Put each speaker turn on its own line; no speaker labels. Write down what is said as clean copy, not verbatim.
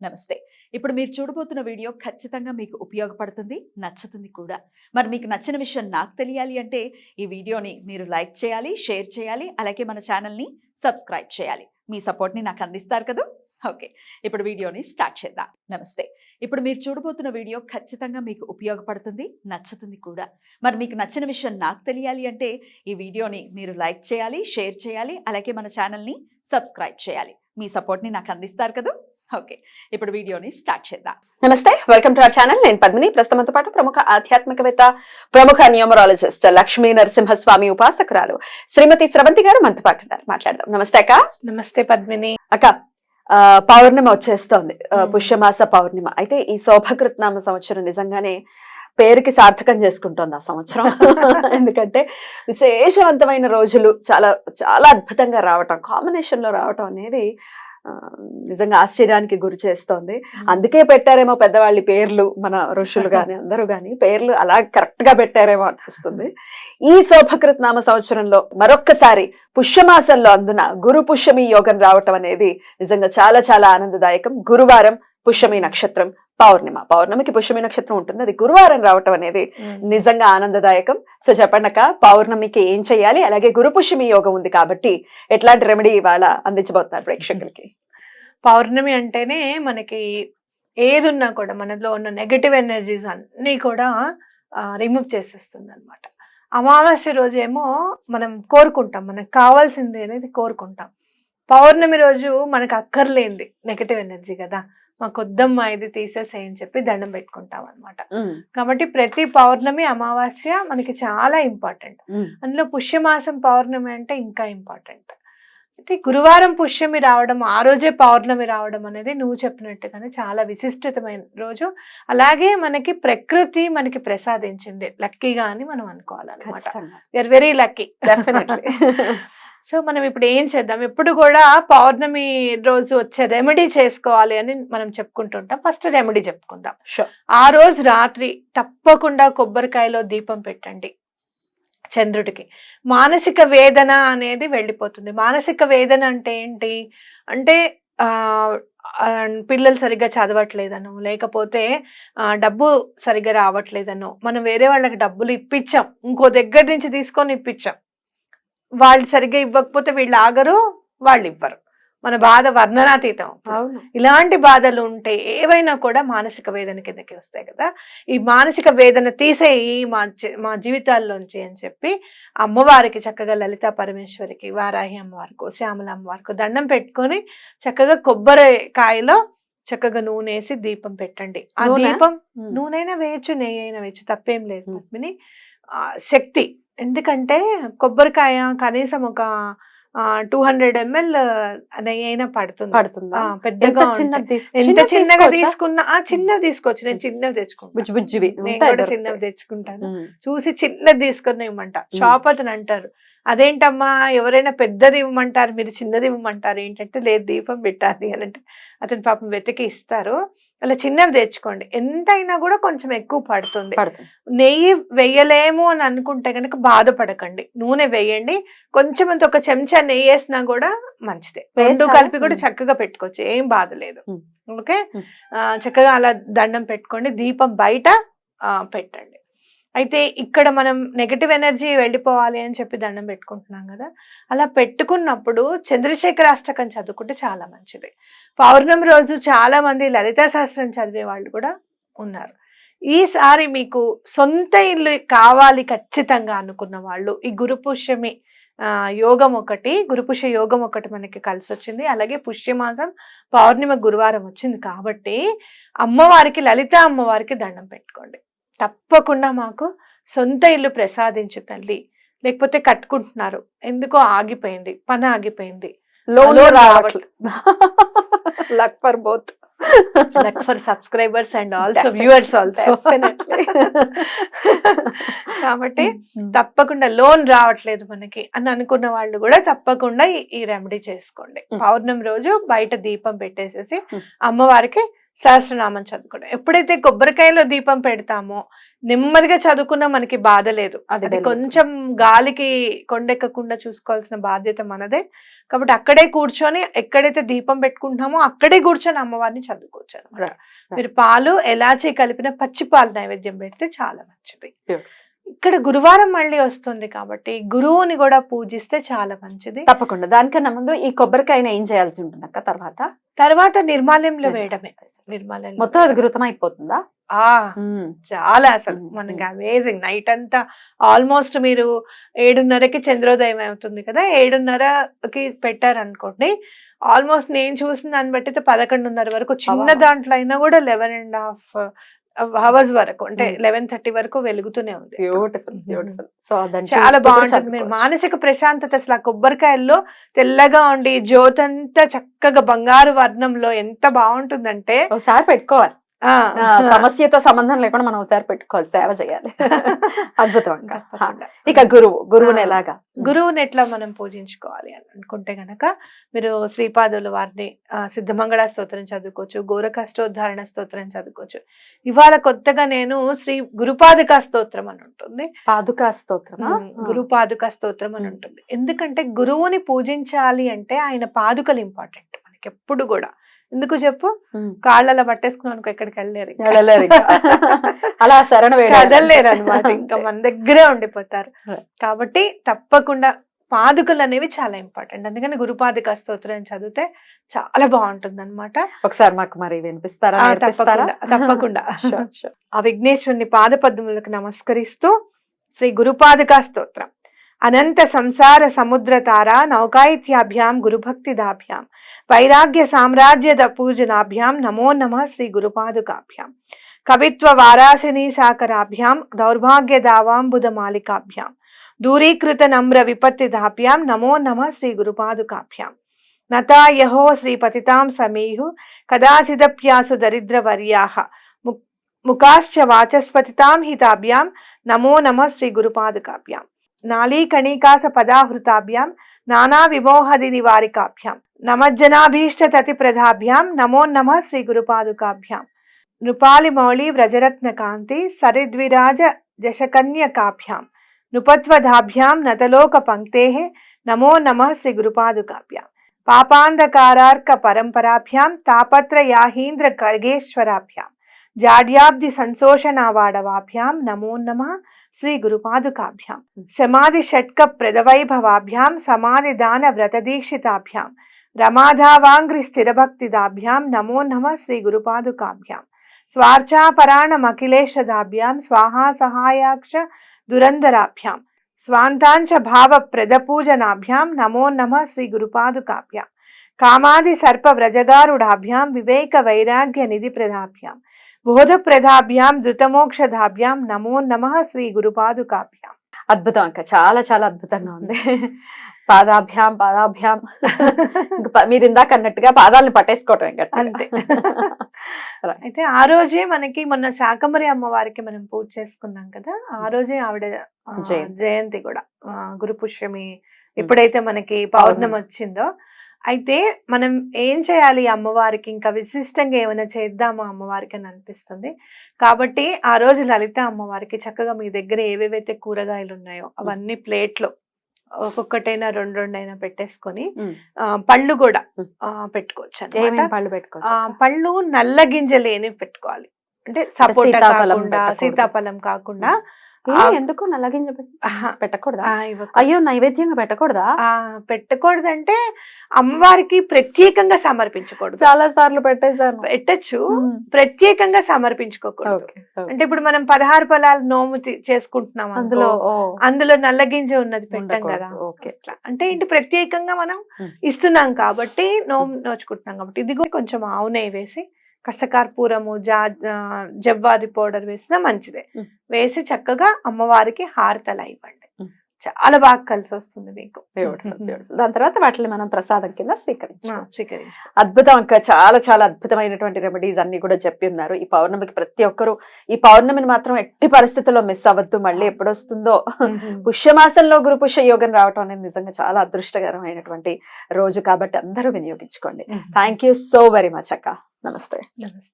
నమస్తే. ఇప్పుడు మీరు చూడబోతున్న వీడియో ఖచ్చితంగా మీకు ఉపయోగపడుతుంది, నచ్చుతుంది కూడా. మరి మీకు నచ్చిన విషయం నాకు తెలియాలి అంటే ఈ వీడియోని మీరు లైక్ చేయాలి, షేర్ చేయాలి, అలాగే మన ఛానల్ని సబ్స్క్రైబ్ చేయాలి. మీ సపోర్ట్ని నాకు అందిస్తారు కదా. ఓకే, ఇప్పుడు వీడియోని స్టార్ట్ చేద్దాం. నమస్తే. ఇప్పుడు మీరు చూడబోతున్న వీడియో ఖచ్చితంగా మీకు ఉపయోగపడుతుంది, నచ్చుతుంది కూడా. మరి మీకు నచ్చిన విషయం నాకు తెలియాలి అంటే ఈ వీడియోని మీరు లైక్ చేయాలి, షేర్ చేయాలి, అలాగే మన ఛానల్ని సబ్స్క్రైబ్ చేయాలి. మీ సపోర్ట్ని నాకు అందిస్తారు కదా. ఓకే, ఇప్పుడు వీడియోని స్టార్ట్ చేద్దాం.
నమస్తే, వెల్కమ్ టు అవర్ ఛానల్. నేను పద్మిని. ప్రస్తుతంతో పాటు ప్రముఖ ఆధ్యాత్మికవేత్త, ప్రముఖ న్యూమరాలజిస్ట్, లక్ష్మీ నరసింహస్వామి ఉపాసకురాలు శ్రీమతి స్రవంతి గారు మనతో పాటు ఉన్నారు. మాట్లాడదాం. నమస్తే అక్క.
నమస్తే పద్మిని.
అక్క, పౌర్ణమి వచ్చేస్తోంది, పుష్యమాస పౌర్ణిమ. అయితే ఈ శోభకృత్నామ సంవత్సరం నిజంగానే పేరుకి సార్థకం చేసుకుంటోంది ఆ సంవత్సరం. ఎందుకంటే విశేషవంతమైన రోజులు చాలా చాలా అద్భుతంగా రావటం, కాంబినేషన్ లో రావటం అనేది నిజంగా ఆశ్చర్యానికి గురి చేస్తోంది. అందుకే పెట్టారేమో పెద్దవాళ్ళ పేర్లు, మన ఋషులు గాని అందరూ గాని పేర్లు అలా కరెక్ట్ గా పెట్టారేమో అనిపిస్తుంది. ఈ శోభకృత్నామ సంవత్సరంలో మరొక్కసారి పుష్యమాసంలో అందున గురు పుష్యమి యోగం రావటం అనేది నిజంగా చాలా చాలా ఆనందదాయకం. గురువారం పుష్యమి నక్షత్రం, పౌర్ణమికి పుష్యమి నక్షత్రం ఉంటుంది, అది గురువారం రావటం అనేది నిజంగా ఆనందదాయకం. సో చెప్పండి అక్క, పౌర్ణమికి ఏం చెయ్యాలి, అలాగే గురు పుష్యమి యోగం ఉంది కాబట్టి ఎట్లాంటి రెమెడీ ఇవాళ అందించబోతున్నారు ప్రేక్షకులకి?
పౌర్ణమి అంటేనే మనకి ఏదున్నా కూడా మనలో ఉన్న నెగటివ్ ఎనర్జీస్ అన్ని కూడా రిమూవ్ చేసేస్తుంది అనమాట. అమావాస్య రోజు ఏమో మనం కోరుకుంటాం, మనకు కావాల్సింది అనేది కోరుకుంటాం. పౌర్ణమి రోజు మనకు అక్కర్లేంది నెగటివ్ ఎనర్జీ కదా, మాకు వద్దమ్మా ఇది తీసేసేయని చెప్పి దండం పెట్టుకుంటాం అనమాట. కాబట్టి ప్రతి పౌర్ణమి అమావాస్య మనకి చాలా ఇంపార్టెంట్. అందులో పుష్యమాసం పౌర్ణమి అంటే ఇంకా ఇంపార్టెంట్. అయితే గురువారం పుష్యమి రావడం, ఆ రోజే పౌర్ణమి రావడం అనేది నువ్వు చెప్పినట్టుగానే చాలా విశిష్టమైన రోజు. అలాగే మనకి ప్రకృతి మనకి ప్రసాదించింది లక్కీగా అని మనం అనుకోవాలన్నమాట. You are very lucky.
Definitely.
So మనం ఇప్పుడు ఏం చేద్దాం, ఎప్పుడు కూడా పౌర్ణమి రోజు వచ్చే రెమెడీ చేసుకోవాలి అని మనం చెప్పుకుంటుంటాం. ఫస్ట్ రెమెడీ చెప్పుకుందాం. ఆ రోజు రాత్రి తప్పకుండా కొబ్బరికాయలో దీపం పెట్టండి చంద్రుడికి. మానసిక వేదన అనేది వెళ్ళిపోతుంది. మానసిక వేదన అంటే ఏంటి అంటే పిల్లలు సరిగ్గా చదవట్లేదనో, లేకపోతే డబ్బు సరిగ్గా రావట్లేదనో, మనం వేరే వాళ్ళకి డబ్బులు ఇప్పించాం, ఇంకో దగ్గర నుంచి తీసుకొని ఇప్పించాం, వాళ్ళు సరిగ్గా ఇవ్వకపోతే వీళ్ళు ఆగరు, వాళ్ళు ఇవ్వరు, మన బాధ వర్ణనాతీతం. ఇలాంటి బాధలు ఉంటే ఏవైనా కూడా మానసిక వేదన కిందకి వస్తాయి కదా. ఈ మానసిక వేదన తీసేయి మా జీవితాల్లోంచి అని చెప్పి అమ్మవారికి చక్కగా లలితా పరమేశ్వరికి, వారాహి అమ్మవారికో, శ్యామల అమ్మవారికో దండం పెట్టుకొని చక్కగా కొబ్బరికాయలో చక్కగా నూనె వేసి దీపం పెట్టండి. ఆ దీపం నూనెైనా వేయచ్చు, నెయ్యి అయినా వేయచ్చు, తప్పేం లేదు పద్మిని. శక్తి, ఎందుకంటే కొబ్బరికాయ కనీసం ఒక 200 ml నెయ్యి అయినా పడుతుంది. పెద్దగా ఎంత చిన్నగా తీసుకున్నా చిన్నవి తీసుకోవచ్చు. నేను చిన్నవి తెచ్చుకుంటాను, నేను కూడా చిన్నవి తెచ్చుకుంటాను. చూసి చిన్నది తీసుకుని ఇవ్వమంట. షాప్ అతను అంటారు, అదేంటమ్మా ఎవరైనా పెద్దది ఇవ్వమంటారు, మీరు చిన్నది ఇవ్వమంటారు ఏంటంటే, లేదు దీపం పెట్టాలి అని అంటే అతను పాపం వెతికి ఇస్తారు. అలా చిన్నవి తెచ్చుకోండి, ఎంతైనా కూడా కొంచెం ఎక్కువ పడుతుంది. నెయ్యి వెయ్యలేము అని అనుకుంటే కనుక బాధపడకండి, నూనె వేయండి. కొంచెం అంత ఒక చెంచా నెయ్యి వేసినా కూడా మంచిదే. రెండు కలిపి కూడా చక్కగా పెట్టుకోవచ్చు, ఏం బాధ లేదు. ఓకే, చక్కగా అలా దండం పెట్టుకోండి, దీపం బయట పెట్టండి. అయితే ఇక్కడ మనం నెగటివ్ ఎనర్జీ వెళ్ళిపోవాలి అని చెప్పి దండం పెట్టుకుంటున్నాం కదా, అలా పెట్టుకున్నప్పుడు చంద్రశేఖరాష్టకం చదువుకుంటే చాలా మంచిది. పౌర్ణమి రోజు చాలా మంది లలితా సహస్రం చదివే వాళ్ళు కూడా ఉన్నారు. ఈసారి మీకు సొంత ఇల్లు కావాలి ఖచ్చితంగా అనుకున్న వాళ్ళు ఈ గురుపుష్యమి గురుపుష్య యోగం ఒకటి మనకి కలిసి వచ్చింది. అలాగే పుష్యమాసం పౌర్ణిమ గురువారం వచ్చింది కాబట్టి అమ్మవారికి, లలితా అమ్మవారికి దండం పెట్టుకోండి. తప్పకుండా మాకు సొంత ఇల్లు ప్రసాదించు తల్లి, లేకపోతే కట్టుకుంటున్నారు ఎందుకో ఆగిపోయింది, పని ఆగిపోయింది,
luck for both,
luck for subscribers and also viewers also. కాబట్టి తప్పకుండా లోన్ రావట్లేదు మనకి అని అనుకున్న వాళ్ళు కూడా తప్పకుండా ఈ రెమెడీ చేసుకోండి. పౌర్ణమి రోజు బయట దీపం పెట్టేసేసి అమ్మవారికి సహస్రనామం చదువుకోవడం. ఎప్పుడైతే కొబ్బరికాయలో దీపం పెడతామో నెమ్మదిగా చదువుకున్నా మనకి బాధ లేదు.
అది
అది
వెలుగు.
కొంచెం గాలికి కొండెక్కకుండా చూసుకోవాల్సిన బాధ్యత మనదే. కాబట్టి అక్కడే కూర్చొని ఎక్కడైతే దీపం పెట్టుకుంటున్నామో అక్కడే కూర్చొని అమ్మవారిని చదువుకోవచ్చు అనమాట.
Right.
మీరు పాలు ఎలాచి కలిపిన పచ్చి పాలు నైవేద్యం పెడితే చాలా మంచిది.
Beautiful.
ఇక్కడ గురువారం మళ్ళీ వస్తుంది కాబట్టి గురువుని కూడా పూజిస్తే చాలా మంచిది.
తప్పకుండా. దానికన్నా ముందు ఈ కొబ్బరికాయని ఏం చేయాల్సి ఉంటుంది అక్క తర్వాత?
తర్వాత నిర్మాల్యంలో వేయడమే. నిర్మాల్యం
మొత్తం అది ఘృతం అయిపోతుందా?
చాలా అసలు మనకి అమేజింగ్. నైట్ అంతా ఆల్మోస్ట్ మీరు 7:30కి చంద్రోదయం అవుతుంది కదా, 7:30కి పెట్టారనుకోండి, ఆల్మోస్ట్ నేను చూసిన దాన్ని బట్టి 11:30 వరకు, చిన్న దాంట్లో అయినా కూడా 11.5 hours వరకు, అంటే 11:30 వరకు వెలుగుతూనే ఉంది.
Beautiful beautiful. సో
చాలా బాగుంటుంది. మీరు మానసిక ప్రశాంతత అసలు ఆ కొబ్బరికాయల్లో తెల్లగా ఉండి జ్యోతంతా చక్కగా బంగారు వర్ణంలో ఎంత బాగుంటుందంటే
ఒకసారి పెట్టుకోవాలి. సమస్యతో సంబంధం లేకుండా మనం ఒకసారి పెట్టుకోవాలి, సేవ చేయాలి. అద్భుతం అక్క. ఇక గురువుని ఎలాగా?
గురువుని ఎట్లా మనం పూజించుకోవాలి అని అనుకుంటే గనక మీరు శ్రీపాదుల వారిని సిద్ధమంగళ స్తోత్రం చదువుకోవచ్చు, గోరకష్టోద్ధారణ స్తోత్రం చదువుకోవచ్చు. ఇవాళ కొత్తగా నేను శ్రీ గురుపాదుకా స్తోత్రం అని ఉంటుంది.
పాదుకా స్తోత్రం,
గురుపాదుకా స్తోత్రం అని ఉంటుంది. ఎందుకంటే గురువుని పూజించాలి అంటే ఆయన పాదుకలు ఇంపార్టెంట్ మనకి ఎప్పుడు కూడా. ఎందుకు చెప్పు, కాళ్ళలో పట్టేసుకున్నాను అనుకో ఎక్కడికి వెళ్ళలేరు,
అలా శరణ
కదలేరు అనమాట, ఇంకా మన దగ్గరే ఉండిపోతారు. కాబట్టి తప్పకుండా పాదుకలు అనేవి చాలా ఇంపార్టెంట్. అందుకని గురుపాదుకా స్తోత్రం చదివితే చాలా బాగుంటుంది అనమాట.
ఒకసారి మాకు మరి వినిపిస్తారా?
తప్పకుండా. ఆ విఘ్నేశ్వరుని పాద పద్మములకు నమస్కరిస్తూ శ్రీ గురుపాదుకా స్తోత్రం. అనంత సంసార సముద్ర తారా నౌకాయిత్యాభ్యాం గురుభక్తిదాభ్యాం వైరాగ్య సామ్రాజ్యద పూజనాభ్యాం నమో నమః శ్రీ గురుపాదుకాభ్యాం కవిత్వ వారాసిని సాకరాభ్యాం దౌర్భాగ్య దావాంబుద మాలికాభ్యాం దూరీకృత నమ్ర విపత్తిదాభ్యాం నమో నమః శ్రీ గురుపాదుకాభ్యాం నతాయహో శ్రీ పతితాం సమీహు కదాచిదప్యాసు దరిద్రవర్యాః ముఖాశ్చ వాచస్పతితాం హితాభ్యాం నమో నమః శ్రీ గురుపాదుకాభ్యాం నాళీ కణికాస పదాహృతాభ్యాం నానా విమోహది నివారికాభ్యాం నమజ్జనాభీష్ట తతి ప్రధాభ్యాం నమో నమః శ్రీ గురుపాదుకాభ్యాం నృపాలి మౌళి వ్రజరత్న కాంతి సరిద్విరాజ జశకన్యకాభ్యాం నృపత్వధాభ్యాం నతలోక పంక్తేః నమో నమః శ్రీ గురుపాదుకాభ్యాం పాపాంధకారార్క పరంపరాభ్యాం తాపత్రయాహీంద్ర ఖర్గేశ్వరాభ్యాం జాడ్యాబ్ది సంశోషణావాడవాభ్యాం నమో నమః శ్రీ గురుపాదుకాభ్యాం సమాధి షట్క ప్రదవైభవాభ్యాం సమాధి దాన వ్రతదీక్షితాభ్యాం రమాధావాంగ్రి స్థిరభక్తిదాభ్యాం నమో నమః శ్రీ గురుపాదుకాభ్యాం స్వార్చాపరాణమఖిలేశదాభ్యాం స్వాహా సహాయాక్ష దురంధరాభ్యాం స్వాంతాంచ భావ ప్రదపూజనాభ్యాం నమో నమః శ్రీ గురుపాదుకాభ్యాం కామాది సర్ప వ్రజగారుడాభ్యాం వివేక వైరాగ్య నిధి ప్రదాభ్యాం బోధప్రదాభ్యాం ధృతమోక్షదాభ్యాం నమో నమః శ్రీ గురుపాదుకాభ్యాం.
అద్భుతం అక్క, చాలా చాలా అద్భుతంగా ఉంది. పాదాభ్యాం మీరు ఇందాక అన్నట్టుగా పాదాలను పట్టేసుకోవటం
అంతే. అయితే ఆ రోజే మనకి మొన్న శాకంబరి అమ్మవారికి మనం పూజ చేసుకున్నాం కదా, ఆ రోజే ఆవిడ జయంతి కూడా, గురు పుష్యమి ఎప్పుడైతే మనకి పౌర్ణమి వచ్చిందో, అయితే మనం ఏం చేయాలి అమ్మవారికి, ఇంకా విశిష్టంగా ఏమైనా చేద్దామా అమ్మవారికి అని అనిపిస్తుంది. కాబట్టి ఆ రోజు లలిత అమ్మవారికి చక్కగా మీ దగ్గర ఏవేవైతే కూరగాయలు ఉన్నాయో అవన్నీ ప్లేట్లో ఒక్కొక్కటైనా రెండు అయినా పెట్టేసుకొని పళ్ళు కూడా పెట్టుకోవచ్చు అన్నమాట. పళ్ళు నల్ల గింజలేని పెట్టుకోవాలి, అంటే సపోటా కాకుండా సీతాఫలం కాకుండా.
ఎందుకు నల్లగింజ పెట్టకూడదా? అయ్యో, నైవేద్యంగా పెట్టకూడదా?
పెట్టకూడదంటే అమ్మవారికి ప్రత్యేకంగా సమర్పించకూడదు.
చాలా సార్లు
పెట్టచ్చు, ప్రత్యేకంగా సమర్పించుకోకూడదు. అంటే ఇప్పుడు మనం 16 ఫలాలు నోము చేసుకుంటున్నాం, అందులో నల్లగింజ ఉన్నది పెట్టాం కదా. అంటే ఏంటి, ప్రత్యేకంగా మనం ఇస్తున్నాం కాబట్టి నోచుకుంటున్నాం కాబట్టి. ఇది కూడా కొంచెం ఆవు నెయ్యి వేసి కాస్త కర్పూరము జవ్వాది పౌడర్ వేసినా మంచిదే, వేసి చక్కగా అమ్మవారికి హారతలా ఇవ్వండి. చాలా బాగా కలిసి వస్తుంది మీకు.
దాని తర్వాత వాటిని మనం ప్రసాదం కింద స్వీకరించి. అద్భుతం అక్క, చాలా చాలా అద్భుతమైనటువంటి రెమెడీస్ అన్ని కూడా చెప్పి ఉన్నారు. ఈ పౌర్ణమికి ప్రతి ఒక్కరు ఈ పౌర్ణమిని మాత్రం ఎట్టి పరిస్థితుల్లో మిస్ అవ్వద్దు. మళ్ళీ ఎప్పుడు వస్తుందో, పుష్యమాసంలో గురు పుష్య యోగం రావటం అనేది నిజంగా చాలా అదృష్టకరమైనటువంటి రోజు కాబట్టి అందరూ వినియోగించుకోండి. Thank you so very much అక్క. నమస్తే.